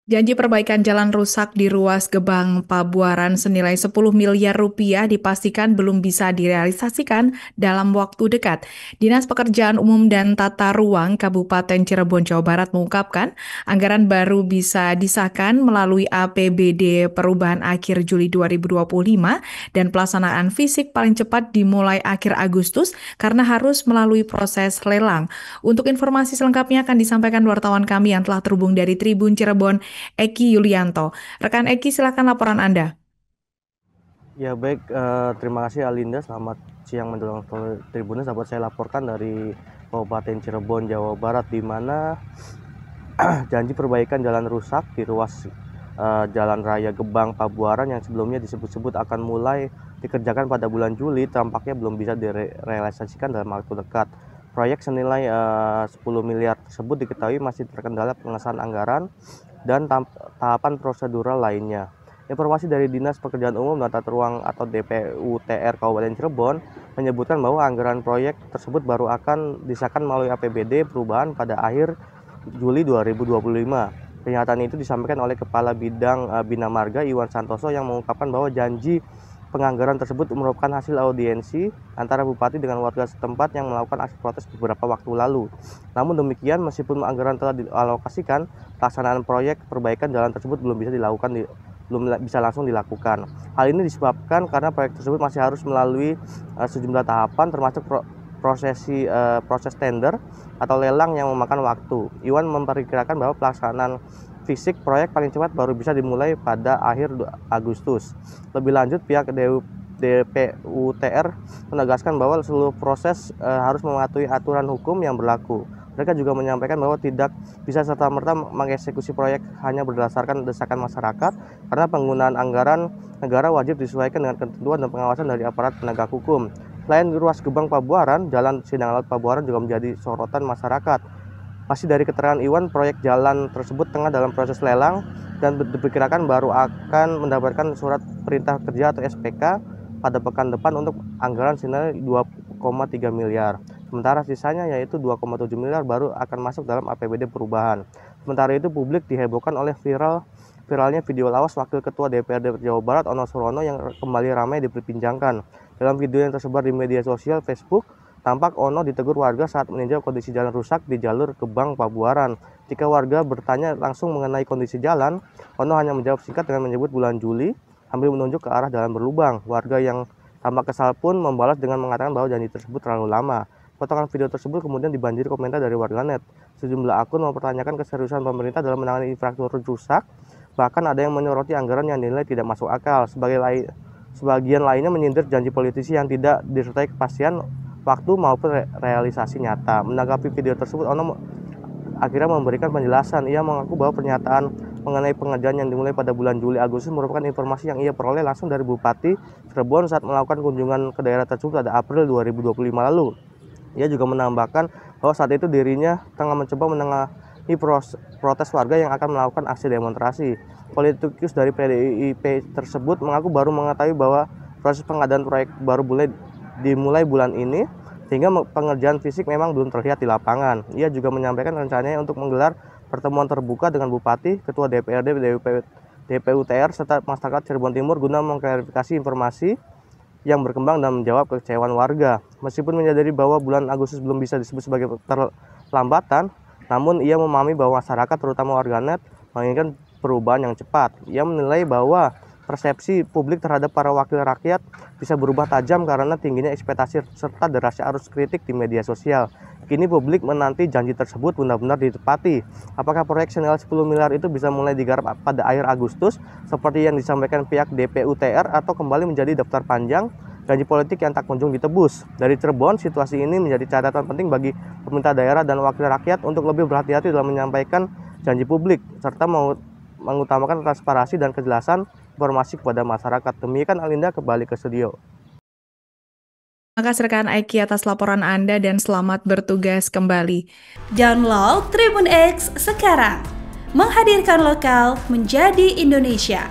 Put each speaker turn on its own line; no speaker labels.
Janji perbaikan jalan rusak di ruas Gebang Pabuaran senilai 10 miliar rupiah dipastikan belum bisa direalisasikan dalam waktu dekat. Dinas Pekerjaan Umum dan Tata Ruang Kabupaten Cirebon, Jawa Barat mengungkapkan anggaran baru bisa disahkan melalui APBD perubahan akhir Juli 2025 dan pelaksanaan fisik paling cepat dimulai akhir Agustus karena harus melalui proses lelang. Untuk informasi selengkapnya akan disampaikan wartawan kami yang telah terhubung dari Tribun Cirebon, Eki Yulianto. Rekan Eki, silakan laporan Anda.
Ya baik, terima kasih Alinda. Selamat siang menjelang Tribuners. Dapat saya laporkan dari Kabupaten Cirebon, Jawa Barat, di mana janji perbaikan jalan rusak di ruas Jalan Raya Gebang Pabuaran yang sebelumnya disebut-sebut akan mulai dikerjakan pada bulan Juli tampaknya belum bisa direalisasikan dalam waktu dekat. Proyek senilai 10 miliar tersebut diketahui masih terkendala pengesahan anggaran dan tahapan prosedural lainnya. Informasi dari Dinas Pekerjaan Umum dan Tata Ruang atau DPUTR Kabupaten Cirebon menyebutkan bahwa anggaran proyek tersebut baru akan disahkan melalui APBD perubahan pada akhir Juli 2025. Pernyataan itu disampaikan oleh Kepala Bidang Bina Marga Iwan Santoso yang mengungkapkan bahwa janji penganggaran tersebut merupakan hasil audiensi antara bupati dengan warga setempat yang melakukan aksi protes beberapa waktu lalu. Namun demikian, meskipun anggaran telah dialokasikan, pelaksanaan proyek perbaikan jalan tersebut belum bisa langsung dilakukan. Hal ini disebabkan karena proyek tersebut masih harus melalui sejumlah tahapan termasuk proses tender atau lelang yang memakan waktu. Iwan memperkirakan bahwa pelaksanaan fisik proyek paling cepat baru bisa dimulai pada akhir Agustus. Lebih lanjut, pihak DPUTR menegaskan bahwa seluruh proses harus mematuhi aturan hukum yang berlaku. Mereka juga menyampaikan bahwa tidak bisa serta-merta mengeksekusi proyek hanya berdasarkan desakan masyarakat, karena penggunaan anggaran negara wajib disesuaikan dengan ketentuan dan pengawasan dari aparat penegak hukum. Selain ruas Gebang Pabuaran, Jalan Sindang Laut Pabuaran juga menjadi sorotan masyarakat. Masih dari keterangan Iwan, proyek jalan tersebut tengah dalam proses lelang dan diperkirakan baru akan mendapatkan surat perintah kerja atau SPK pada pekan depan untuk anggaran senilai 2,3 miliar. Sementara sisanya yaitu 2,7 miliar baru akan masuk dalam APBD perubahan. Sementara itu publik dihebohkan oleh viralnya video lawas Wakil Ketua DPRD Jawa Barat Ono Surono yang kembali ramai diperbincangkan. Dalam video yang tersebar di media sosial Facebook, tampak Ono ditegur warga saat meninjau kondisi jalan rusak di jalur Gebang Pabuaran. Jika warga bertanya langsung mengenai kondisi jalan, Ono hanya menjawab singkat dengan menyebut bulan Juli sambil menunjuk ke arah jalan berlubang. Warga yang tampak kesal pun membalas dengan mengatakan bahwa janji tersebut terlalu lama. Potongan video tersebut kemudian dibanjiri komentar dari warganet. Sejumlah akun mempertanyakan keseriusan pemerintah dalam menangani infrastruktur rusak. Bahkan ada yang menyoroti anggaran yang dinilai tidak masuk akal. Sebagian lainnya menyindir janji politisi yang tidak disertai kepastian waktu maupun realisasi nyata. Menanggapi video tersebut, Ono akhirnya memberikan penjelasan. Ia mengaku bahwa pernyataan mengenai pengerjaan yang dimulai pada bulan Juli Agustus merupakan informasi yang ia peroleh langsung dari Bupati Cirebon saat melakukan kunjungan ke daerah tersebut pada April 2025 lalu. Ia juga menambahkan bahwa saat itu dirinya tengah mencoba menengahi protes warga yang akan melakukan aksi demonstrasi. Politikus dari PDIP tersebut mengaku baru mengetahui bahwa proses pengadaan proyek baru dimulai bulan ini, sehingga pengerjaan fisik memang belum terlihat di lapangan. Ia juga menyampaikan rencananya untuk menggelar pertemuan terbuka dengan Bupati, Ketua DPRD, DPUTR, serta masyarakat Cirebon Timur guna mengklarifikasi informasi yang berkembang dan menjawab kekecewaan warga. Meskipun menyadari bahwa bulan Agustus belum bisa disebut sebagai terlambatan, namun ia memahami bahwa masyarakat, terutama warganet, menginginkan perubahan yang cepat. Ia menilai bahwa persepsi publik terhadap para wakil rakyat bisa berubah tajam karena tingginya ekspektasi serta derasnya arus kritik di media sosial. Kini publik menanti janji tersebut benar-benar ditepati. Apakah proyek senilai 10 miliar itu bisa mulai digarap pada akhir Agustus seperti yang disampaikan pihak DPUTR atau kembali menjadi daftar panjang janji politik yang tak kunjung ditebus? Dari Cirebon, situasi ini menjadi catatan penting bagi pemerintah daerah dan wakil rakyat untuk lebih berhati-hati dalam menyampaikan janji publik serta mengutamakan transparansi dan kejelasan informasi kepada masyarakat. Demikian Alinda, kembali ke studio.
Terima kasih rekan Eki atas laporan Anda dan selamat bertugas kembali.
Download Tribun X sekarang, menghadirkan lokal menjadi Indonesia.